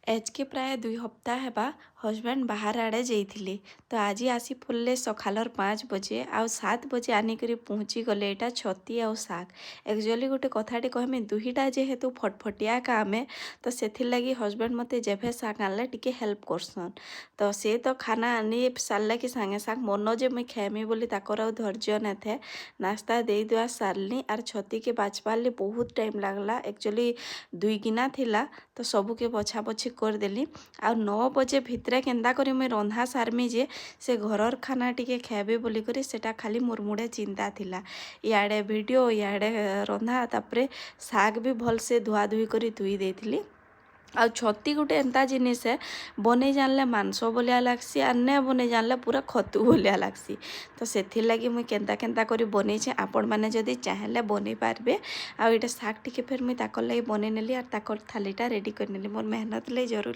एजके प्राय 2 हप्ता हेबा हजबैंड बाहर आड़े जाइथिले तो आज आसी पड़ले सकालर 5 बजे आउ 7 बजे आनिकरी पहुँची गले एटा छती आउ शाग। एक्चुअली गोटे कथाटे कहमी दुहीटा जेहेतु फटफटिया कामे तो सेथिर लगी हजबैंड मते जेभे शाग आनले टिके हेल्प करसन। तो से तो खाना आनी सारला कि सांगे सांग मन जे मुई खेमी बोली ताकर आउ धैर्य न थे। नाश्ता दे दुआ सारली आर छती के बाछपारली बहुत टाइम लागला। एक्चुअली 2 गिना थिला तो सबुके बछा बछी करदेली आ 9 बजे भितरे केन्दा करी मुई रंधा सारमी जे से घरर खाना टिके खेबे बोली करी सेटा खाली मोर मुड़े चिंता थिला। इयाड़े वीडियो इयाड़े रंधा तापरे शाग भी भल से धुआ धुई करी धुई देथिली। आ छती गोटे एंता जिनिस है बनै जानले मांस बोलिया लागसी आर ने बनै जानले पूरा खतु बोलिया लागसी। तो सेथिर लगी मुई केन्ता केन्ता करी बनैछे आपण माने जदि चाहेले बनै पारबे। आ इटा शाग टिके फेर मुई ताकर लगी बनै नेली आर ताकर थालीटा रेडी कर नेली। मोर मेहनत ले जरूर